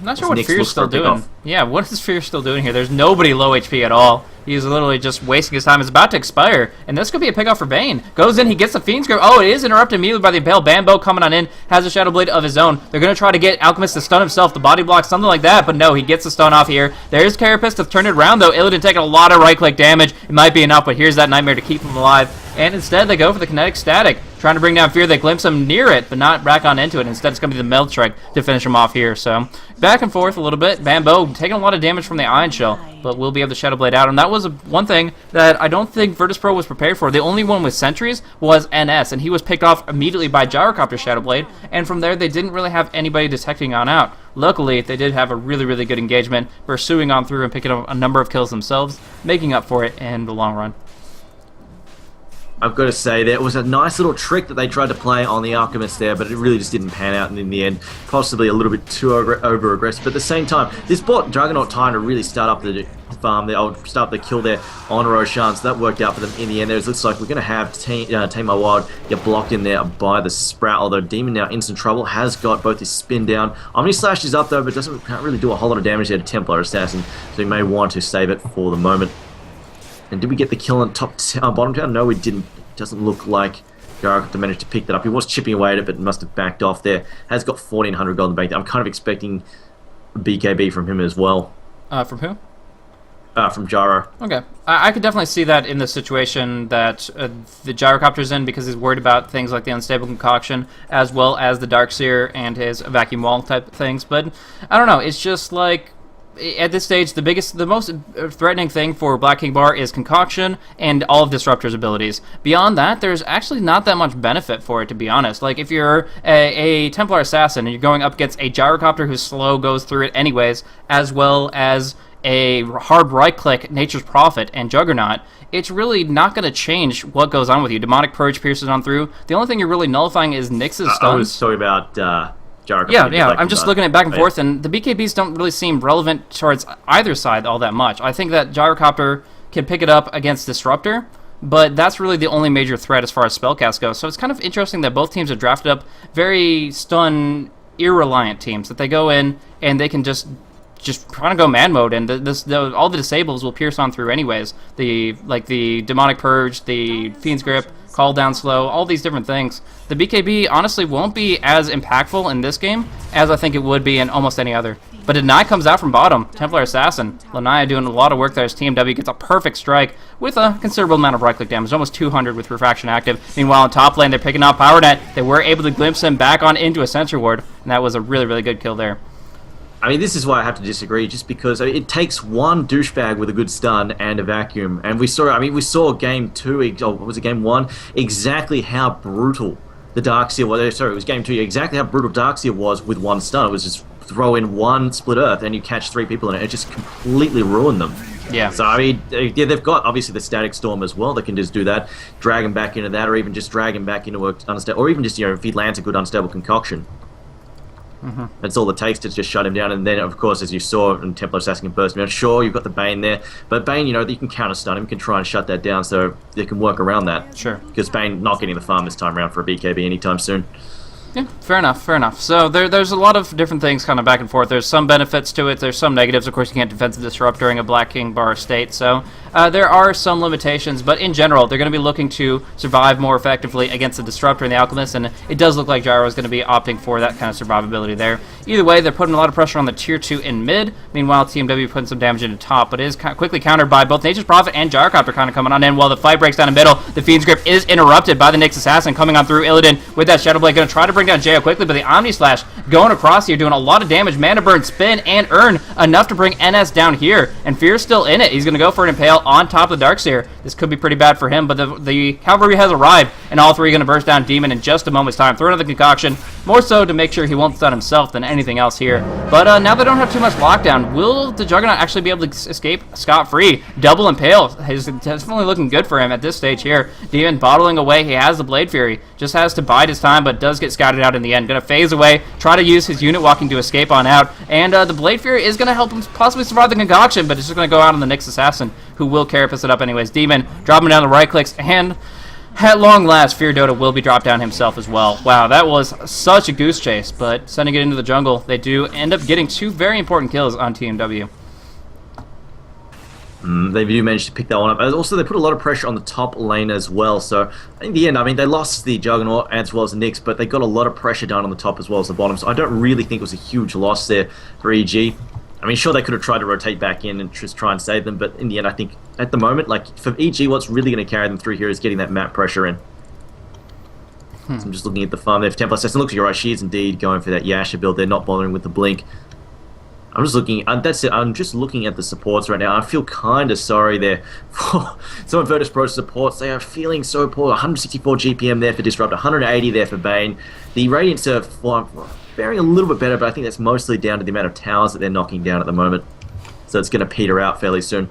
Not sure what Fear's still doing. Yeah, what is Fear still doing here? There's nobody low HP at all. He's literally just wasting his time. It's about to expire, and this could be a pickoff for Bane. Goes in, he gets the Fiend's Grip. Oh, it is interrupted immediately by the Impale. Bambo coming on in, has a Shadow Blade of his own. They're going to try to get Alchemist to stun himself, the body block, something like that, but no, he gets the stun off here. There's Carapace to turn it around, though. Illidan taking a lot of right-click damage. It might be enough, but here's that Nightmare to keep him alive. And instead, they go for the Kinetic Static, trying to bring down Fear. They glimpse him near it, but not rack on into it. Instead, it's going to be the Meld Strike to finish him off here. So, back and forth a little bit. Bambo taking a lot of damage from the Iron Shell, but will be able to Shadow Blade out. And that was one thing that I don't think Virtus Pro was prepared for. The only one with sentries was NS, and he was picked off immediately by Gyrocopter Shadow Blade. And from there, they didn't really have anybody detecting on out. Luckily, they did have a really, really good engagement, pursuing on through and picking up a number of kills themselves, making up for it in the long run. I've got to say, there was a nice little trick that they tried to play on the Alchemist there, but it really just didn't pan out, and in the end, possibly a little bit too over-aggressive. But at the same time, this bought Juggernaut time to really start up the farm there, or start the kill there on Roshan, so that worked out for them in the end. There it looks like we're going to have Tame My Wild get blocked in there by the Sprout, although Demon now in some trouble, has got both his spin down. Omni Slash is up though, but can't really do a whole lot of damage there to Templar Assassin, so he may want to save it for the moment. And did we get the kill on bottom town? No, we didn't. It doesn't look like Gyrocopter managed to pick that up. He was chipping away at it, but must have backed off there. Has got 1,400 gold in the bank. I'm kind of expecting a BKB from him as well. From who? From Gyro. Okay. I could definitely see that in the situation that the Gyrocopter's in, because he's worried about things like the Unstable Concoction, as well as the Darkseer and his Vacuum Wall type things. But, I don't know, it's just like, at this stage, the most threatening thing for Black King Bar is Concoction and all of Disruptor's abilities. Beyond that, there's actually not that much benefit for it, to be honest. Like, if you're a Templar Assassin and you're going up against a Gyrocopter who's slow, goes through it anyways, as well as a hard right-click Nature's Prophet and Juggernaut, it's really not going to change what goes on with you. Demonic Purge pierces on through. The only thing you're really nullifying is Nyx's stuns. I was talking about... Yeah, I'm just looking at back and forth, and the BKBs don't really seem relevant towards either side all that much. I think that Gyrocopter can pick it up against Disruptor, but that's really the only major threat as far as spellcast goes. So it's kind of interesting that both teams have drafted up very stun ear-reliant teams, that they go in and they can just trying to go man mode, and all the disables will pierce on through anyways. The Demonic Purge, the Fiend's Grip, Call Down Slow, all these different things. The BKB honestly won't be as impactful in this game as I think it would be in almost any other. But Deny comes out from bottom. Templar Assassin. Lanaya doing a lot of work there as TMW gets a perfect strike with a considerable amount of right-click damage, almost 200 with Refraction active. Meanwhile, in top lane, they're picking off PowerNet. They were able to glimpse him back on into a Sentry Ward, and that was a really, really good kill there. I mean, this is why I have to disagree, just because it takes one douchebag with a good stun and a vacuum. And we saw game 2, what was it, game 1, exactly how brutal the Darkseer was. Sorry, it was game 2, exactly how brutal Darkseer was with one stun. It was just throw in one Split Earth and you catch 3 people in it. It just completely ruined them. Yeah. So, I mean, yeah, they've got, obviously, the Static Storm as well. They can just do that, drag him back into that, or even just drag him back into a unstable, or even just, if he lands a good unstable concoction. That's all it takes to just shut him down. And then, of course, as you saw in Templar Assassin burst, sure, you've got the Bane there, but Bane, you can counter stun him, you can try and shut that down, so they can work around that. Sure. Because Bane not getting the farm this time around for a BKB anytime soon. Yeah, fair enough, fair enough. So there's a lot of different things kind of back and forth. There's some benefits to it, there's some negatives. Of course, you can't defensive disrupt during a Black King bar state, so there are some limitations, but in general, they're going to be looking to survive more effectively against the Disruptor and the Alchemist, and it does look like Gyro is going to be opting for that kind of survivability there. Either way, they're putting a lot of pressure on the Tier 2 in mid, meanwhile, TMW putting some damage into top, but it is quickly countered by both Nature's Prophet and Gyrocopter kind of coming on in, while the fight breaks down in middle. The Fiend's Grip is interrupted by the Nyx Assassin coming on through. Illidan with that Shadow Blade going to try to bring down Jo quickly, but the Omni Slash going across here, doing a lot of damage. Mana Burn, spin, and earn enough to bring NS down here, and Fear's still in it. He's going to go for an Impale on top of the Darkseer. This could be pretty bad for him, but the Cavalry has arrived, and all 3 are going to burst down Demon in just a moment's time. Throw another concoction, more so to make sure he won't stun himself than anything else here. But now they don't have too much lockdown. Will the Juggernaut actually be able to escape scot-free? Double Impale is definitely looking good for him at this stage here. Demon bottling away. He has the Blade Fury. Just has to bide his time, but does get scouted out in the end. Going to phase away, try to use his unit walking to escape on out, and the Blade Fury is going to help him possibly survive the concoction, but it's just going to go out on the Nyx Assassin, who will carapace it up anyways. Demon dropping down the right clicks, and at long last, Fear Dota will be dropped down himself as well. Wow, that was such a goose chase, but sending it into the jungle, they do end up getting 2 very important kills on TMW. They do manage to pick that one up. Also, they put a lot of pressure on the top lane as well. So, in the end, they lost the Juggernaut as well as the Nyx, but they got a lot of pressure down on the top as well as the bottom. So, I don't really think it was a huge loss there for EG. Sure, they could have tried to rotate back in and just try and save them, but in the end, I think at the moment, for EG, what's really going to carry them through here is getting that map pressure in. So I'm just looking at the farm there for Templar Assassin. Looks like you're right, she is indeed going for that Yasha build. They're not bothering with the blink. I'm just looking. That's it. I'm just looking at the supports right now. I feel kind of sorry there for some of Virtus Pro's supports. They are feeling so poor. 164 GPM there for Disrupt, 180 there for Bane. The Radiants are faring a little bit better, but I think that's mostly down to the amount of towers that they're knocking down at the moment. So it's going to peter out fairly soon.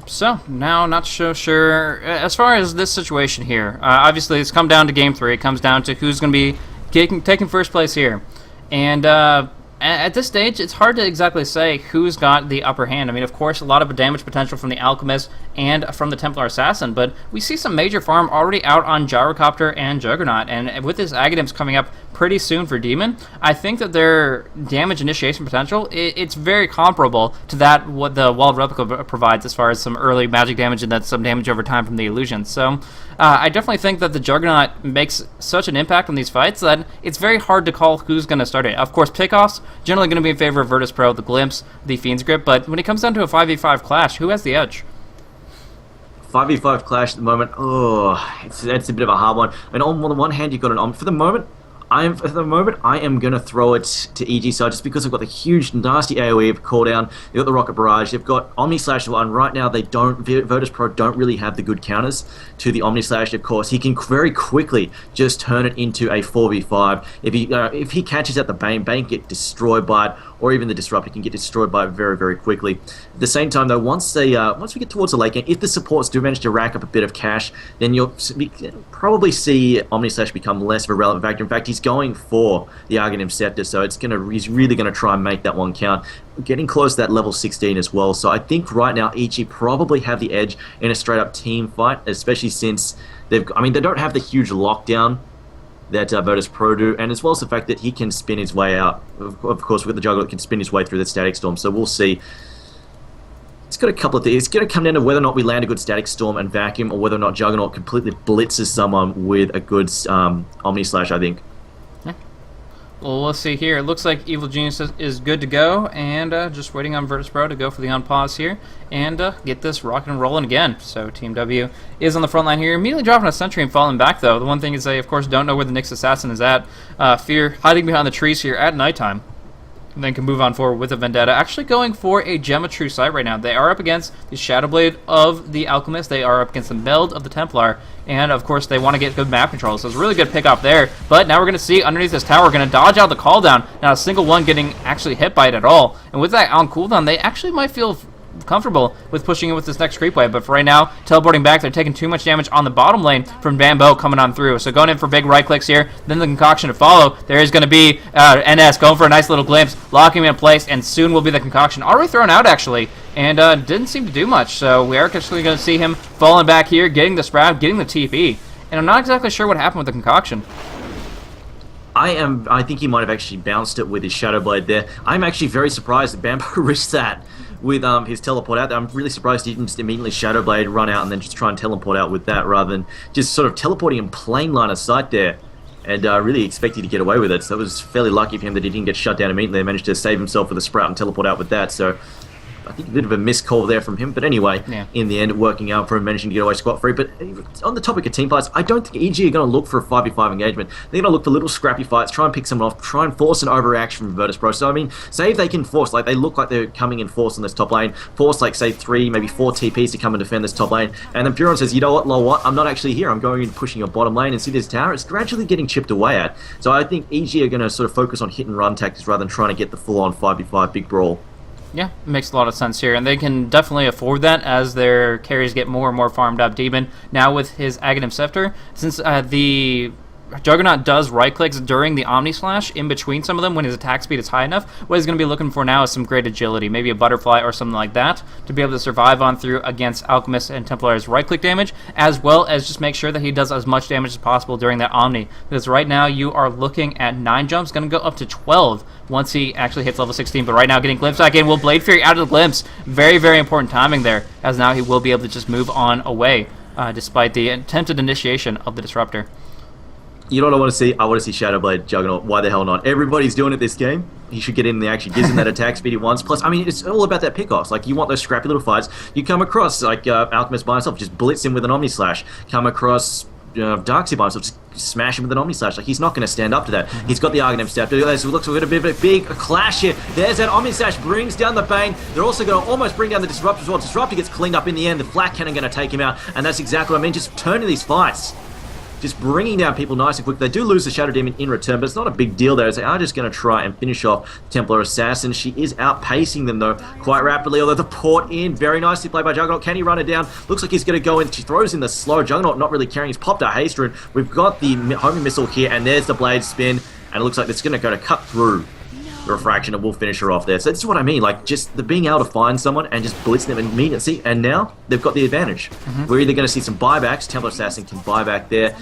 So now not so sure as far as this situation here. Obviously, it's come down to game 3. It comes down to who's going to be taking first place here. And at this stage, it's hard to exactly say who's got the upper hand. Of course, a lot of damage potential from the Alchemist and from the Templar Assassin, but we see some major farm already out on Gyrocopter and Juggernaut, and with this Aghanim's coming up pretty soon for Demon, I think that their damage initiation potential, it's very comparable to that what the Walled Replica provides as far as some early magic damage and then some damage over time from the illusions. So I definitely think that the Juggernaut makes such an impact on these fights that it's very hard to call who's going to start it. Of course, pickoffs generally going to be in favor of Virtus Pro, the Glimpse, the Fiend's Grip, but when it comes down to a 5v5 clash, who has the edge? 5v5 clash at the moment, that's a bit of a hard one. On the one hand, you've got for the moment, I am going to throw it to EG side just because they've got the huge, nasty AoE of cooldown. They've got the Rocket Barrage. They've got Omni Slash. And right now, Virtus Pro don't really have the good counters to the Omni Slash. Of course, he can very quickly just turn it into a 4v5. If he catches at the Bane can get destroyed by it, or even the Disruptor can get destroyed by it very, very quickly. At the same time, though, once we get towards the late game, if the supports do manage to rack up a bit of cash, then you'll probably see Omni Slash become less of a relevant factor. In fact, he's going for the Arcanum Scepter, so he's really going to try and make that one count. Getting close to that level 16 as well, so I think right now EG probably have the edge in a straight-up team fight, especially since they don't have the huge lockdown that Virtus Pro do, and as well as the fact that he can spin his way out. Of course, with the Juggernaut can spin his way through the Static Storm, so we'll see. It's got a couple of things. It's going to come down to whether or not we land a good Static Storm and Vacuum, or whether or not Juggernaut completely blitzes someone with a good Omni Slash, I think. Well, let's see here. It looks like Evil Genius is good to go, and just waiting on Virtus Pro to go for the unpause here and get this rocking and rolling again. So Team W is on the front line here, immediately dropping a sentry and falling back, though. The one thing is they, of course, don't know where the Nyx Assassin is at. Fear hiding behind the trees here at nighttime. And then can move on forward with a Vendetta. Actually going for a Gem of True Sight right now. They are up against the Shadowblade of the Alchemist. They are up against the Meld of the Templar. And, of course, they want to get good map control. So it's a really good pick up there. But now we're going to see underneath this tower, we're going to dodge out the call down. Not a single one getting actually hit by it at all. And with that on cooldown, they actually might feel comfortable with pushing it with this next creep wave, but for right now, teleporting back, they're taking too much damage on the bottom lane from Bambo coming on through. So going in for big right clicks here, then the concoction to follow. There is going to be NS going for a nice little glimpse, locking him in place, and soon will be the concoction. Already thrown out, actually, and didn't seem to do much. So we are actually going to see him falling back here, getting the Sprout, getting the TP, and I'm not exactly sure what happened with the concoction. I think he might have actually bounced it with his Shadow Blade there. I'm actually very surprised that Bambo risked that with his teleport out there. I'm really surprised he didn't just immediately Shadow Blade, run out, and then just try and teleport out with that, rather than just sort of teleporting in plain line of sight there, and really expecting to get away with it. So it was fairly lucky for him that he didn't get shut down immediately. He managed to save himself with a Sprout and teleport out with that, so I think a bit of a missed call there from him, but anyway, in the end, working out for him, managing to get away scot-free. But on the topic of team fights, I don't think EG are going to look for a 5v5 engagement. They're going to look for little scrappy fights, try and pick someone off, try and force an overreaction from Virtus Pro. So, I mean, say if they can force, like, they look like they're coming in force on this top lane, force, like, say, 3, maybe 4 TPs to come and defend this top lane, and then Puron says, you know what, lol, what? I'm not actually here. I'm going in pushing your bottom lane, and see this tower? It's gradually getting chipped away at. So I think EG are going to sort of focus on hit and run tactics rather than trying to get the full-on 5v5 big brawl. Yeah, it makes a lot of sense here, and they can definitely afford that as their carries get more and more farmed up. Demon now with his Aghanim Scepter, since the Juggernaut does right clicks during the Omni Slash in between some of them when his attack speed is high enough. What he's going to be looking for now is some great agility, maybe a butterfly or something like that, to be able to survive on through against Alchemist and Templar's right click damage, as well as just make sure that he does as much damage as possible during that Omni. Because right now you are looking at 9 jumps, going to go up to 12 once he actually hits level 16. But right now getting Glimpse back in will Blade Fury out of the Glimpse. Very, very important timing there, as now he will be able to just move on away despite the attempted initiation of the Disruptor. You know what I want to see? I want to see Shadowblade Juggernaut. Why the hell not? Everybody's doing it this game. He should get in the action. Gives him that attack speed he wants. Plus, I mean, it's all about that pickoffs. Like, you want those scrappy little fights. You come across, like, Alchemist by himself, just blitz him with an Omni Slash. Come across Darkseid by himself, just smash him with an Omni Slash. Like, he's not going to stand up to that. He's got the Arcanum Scepter. Looks like we've got a bit of a big clash here. There's that Omni Slash, brings down the Bane. They're also going to almost bring down the Disruptor as well. Disruptor gets cleaned up in the end. The Flak Cannon going to take him out. And that's exactly what I mean. Just turning these fights. Just bringing down people nice and quick. They do lose the Shadow Demon in return, but it's not a big deal there, as they are just going to try and finish off Templar Assassin. She is outpacing them, though, quite rapidly, although the port in, very nicely played by Juggernaut. Can he run it down? Looks like he's going to go in. She throws in the slow. Juggernaut not really caring. He's popped a haste rune. We've got the homing missile here, and there's the blade spin, and it looks like it's going to go to cut through the refraction, and we'll finish her off there. So this is what I mean, like, just the being able to find someone and just blitz them immediately, and now they've got the advantage. We're either going to see some buybacks. Templar Assassin can buy back there.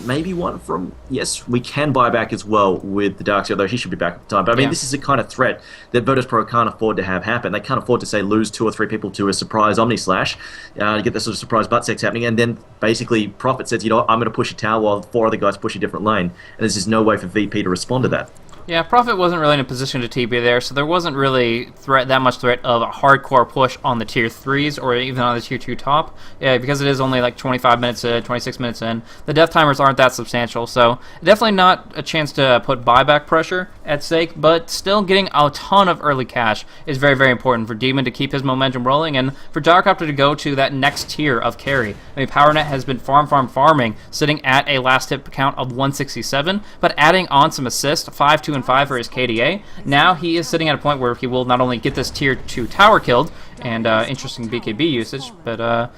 Maybe one from... Yes, we can buy back as well with the Darkseid, although he should be back at the time. But I mean, this is the kind of threat that Virtus Pro can't afford to have happen. They can't afford to, say, lose 2 or 3 people to a surprise Omni Slash, to get this sort of surprise butt sex happening, and then basically Prophet says, you know what, I'm going to push a tower while 4 other guys push a different lane. And there's just no way for VP to respond to that. Yeah, Prophet wasn't really in a position to TP there, so there wasn't really that much threat of a hardcore push on the tier 3s or even on the tier 2 top. Yeah, because it is only like 25 minutes in, 26 minutes in. The death timers aren't that substantial, so definitely not a chance to put buyback pressure at stake, but still getting a ton of early cash is very, very important for Demon to keep his momentum rolling and for Gyrocopter to go to that next tier of carry. I mean, PowerNet has been farming, sitting at a last hit count of 167, but adding on some assists, 5, 2, and 5 for his KDA. Now he is sitting at a point where he will not only get this tier 2 tower killed and interesting BKB usage, but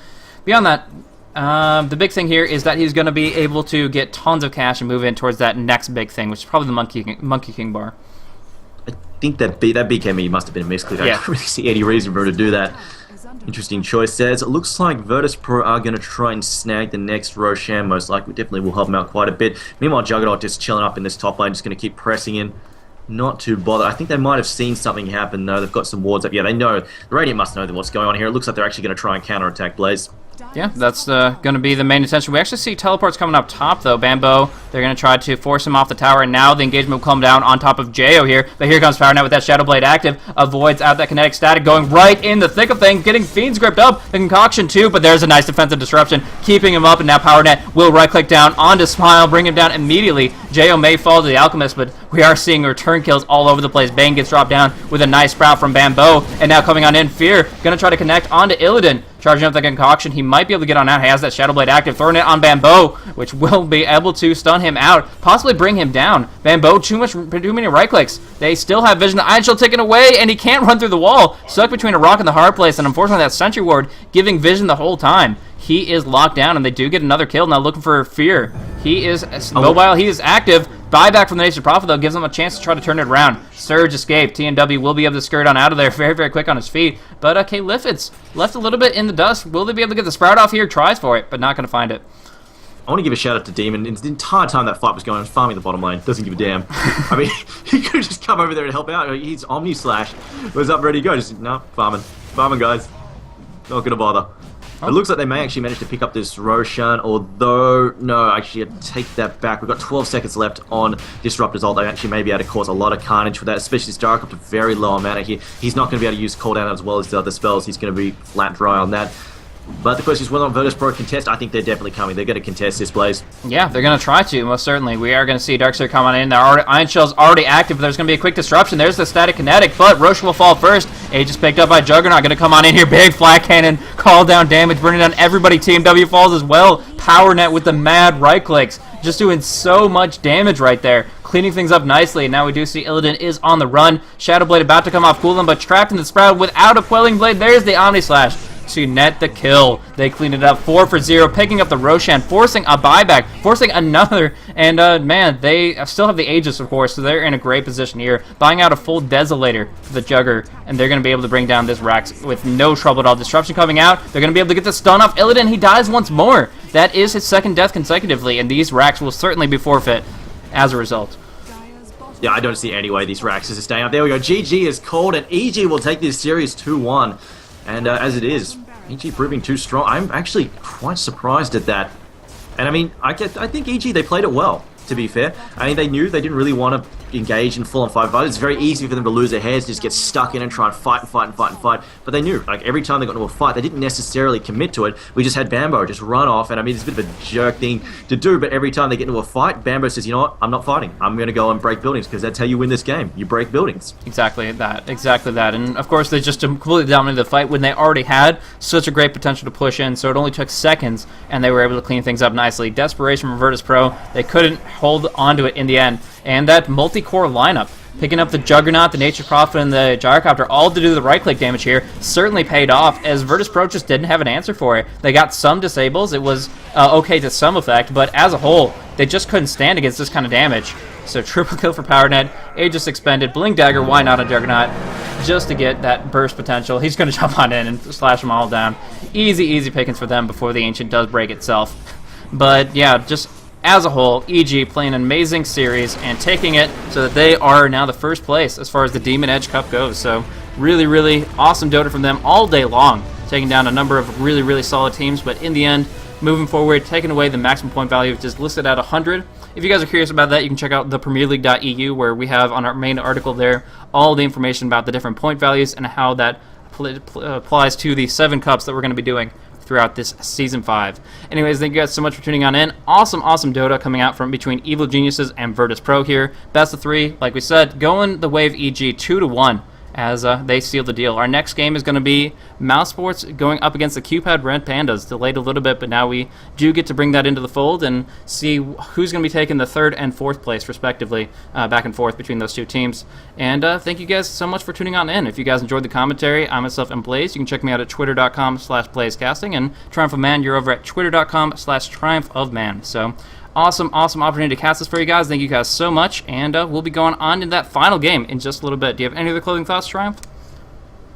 beyond that, The big thing here is that he's going to be able to get tons of cash and move in towards that next big thing, which is probably the Monkey King bar. I think that BKME must have been a misclick. I don't really see any reason for her to do that. Interesting choice, says. It looks like Virtus Pro are going to try and snag the next Roshan, most likely. Definitely will help him out quite a bit. Meanwhile, Juggernaut just chilling up in this top lane, just going to keep pressing in. Not too bothered. I think they might have seen something happen, though. They've got some wards up. Yeah, they know. The Radiant must know what's going on here. It looks like they're actually going to try and counterattack Blaze. Yeah, that's going to be the main intention. We actually see teleports coming up top, though. Bambo, they're going to try to force him off the tower, and now the engagement will come down on top of Jo here. But here comes PowerNet with that Shadow Blade active, avoids out that kinetic static, going right in the thick of things, getting Fiends gripped up, the Concoction too, but there's a nice defensive disruption, keeping him up, and now PowerNet will right-click down onto Smile, bring him down immediately. Jo may fall to the Alchemist, but we are seeing return kills all over the place. Bane gets dropped down with a nice sprout from Bambo, and now coming on in, Fear, going to try to connect onto Illidan. Charging up the Concoction, he might be able to get on out. He has that Shadow Blade active, throwing it on Bambo, which will be able to stun him out, possibly bring him down. Bambo, too many right clicks. They still have Vision. The Iron Shield taken away, and he can't run through the wall. Stuck between a rock and the hard place, and unfortunately that Sentry Ward giving Vision the whole time. He is locked down, and they do get another kill. Now looking for Fear. He is mobile. He is active. Buyback from the Nature's Prophet, though, gives him a chance to try to turn it around. Surge escape. TNW will be able to skirt on out of there very, very quick on his feet. But Kalifit's left a little bit in the dust. Will they be able to get the Sprout off here? Tries for it, but not going to find it. I want to give a shout out to Demon. The entire time that fight was going on, farming the bottom lane. Doesn't give a damn. I mean, he could have just come over there and help out. He's Omni Slash. Was up ready to go. Just, no, farming. Farming, guys. Not going to bother. It looks like they may actually manage to pick up this Roshan, although, no, actually, I take that back. We've got 12 seconds left on Disruptor's ult. They actually may be able to cause a lot of carnage for that, especially this Dark up to very low mana here. He's not going to be able to use cooldown as well as the other spells. He's going to be flat dry on that. But the question is whether or not Virtus Pro contest. I think they're definitely coming. They're going to contest this, Blaze. Yeah, they're going to try to, most certainly. We are going to see Darkseer come on in. Iron Shell's already active, but there's going to be a quick disruption. There's the static kinetic, but Roche will fall first. Aegis picked up by Juggernaut. Going to come on in here. Big flat cannon. Call down damage. Burning down everybody. TMW falls as well. PowerNet with the mad right clicks. Just doing so much damage right there. Cleaning things up nicely. And now we do see Illidan is on the run. Shadow Blade about to come off cooldown, but trapped in the Sprout without a Quelling Blade. There's the Omni Slash to net the kill. They clean it up 4 for 0, picking up the Roshan, forcing a buyback, forcing another, and man, they still have the Aegis, of course, so they're in a great position here, buying out a full Desolator for the Jugger, and they're going to be able to bring down this Rax with no trouble at all. Disruption coming out, they're going to be able to get the stun off Illidan. He dies once more. That is his second death consecutively, and these Rax will certainly be forfeit as a result. Yeah, I don't see any way these Raxes are staying up. There we go. GG is called, and EG will take this series 2-1. And as it is, EG proving too strong. I'm actually quite surprised at that. And I mean, I think EG, they played it well, to be fair. I mean, they knew they didn't really want to engage in full-on fight. It's very easy for them to lose their heads, just get stuck in and try and fight and fight and fight and fight. But they knew, like, every time they got into a fight, they didn't necessarily commit to it. We just had Bambo just run off, and I mean, it's a bit of a jerk thing to do, but every time they get into a fight, Bambo says, you know what, I'm not fighting. I'm going to go and break buildings, because that's how you win this game. You break buildings. Exactly that. And of course, they just completely dominated the fight when they already had such a great potential to push in, so it only took seconds, and they were able to clean things up nicely. Desperation from Virtus Pro. They couldn't hold onto it in the end. And that multi-core lineup, picking up the Juggernaut, the Nature's Prophet, and the Gyrocopter, all to do the right-click damage here, certainly paid off, as Virtus Pro just didn't have an answer for it. They got some disables. It was okay to some effect, but as a whole, they just couldn't stand against this kind of damage. So triple kill for PowerNet, Aegis expended, Blink Dagger, why not a Juggernaut, just to get that burst potential. He's going to jump on in and slash them all down. Easy pickings for them before the Ancient does break itself. But yeah, just as a whole, EG playing an amazing series and taking it so that they are now the first place as far as the Demon Edge Cup goes. So really awesome Dota from them all day long, taking down a number of really solid teams, but in the end, moving forward, taking away the maximum point value, which is listed at 100. If you guys are curious about that, you can check out the PremierLeague.eu, where we have on our main article there all the information about the different point values and how that applies to the 7 cups that we're going to be doing throughout this Season 5. Anyways, thank you guys so much for tuning on in. Awesome Dota coming out from between Evil Geniuses and Virtus Pro here. Best of 3, like we said, going the way of EG 2-1. as they seal the deal. Our next game is going to be Mouse Sports going up against the Cupad Red Pandas. Delayed a little bit, but now we do get to bring that into the fold and see who's going to be taking the 3rd and 4th place, respectively, back and forth between those two teams. And thank you guys so much for tuning on in. If you guys enjoyed the commentary, I myself am Blaze. You can check me out at twitter.com/blazecasting, and Triumph of Man, you're over at twitter.com/triumphofman. So awesome opportunity to cast this for you guys. Thank you guys so much, and we'll be going on in that final game in just a little bit. Do you have any other closing thoughts, Triumph?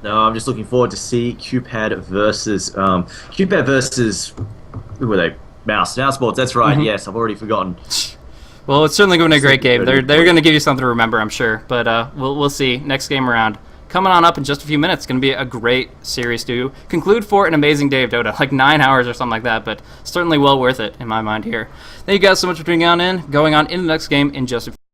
No, I'm just looking forward to see Cupad versus who were they? Mouse Sports. That's right. Yes, I've already forgotten. Well, it's certainly going to be a great game. They're going to give you something to remember, I'm sure. But we'll see next game around. Coming on up in just a few minutes. It's going to be a great series to conclude for an amazing day of Dota, like 9 hours or something like that, but certainly well worth it in my mind here. Thank you guys so much for tuning on in. Going on in the next game in just a few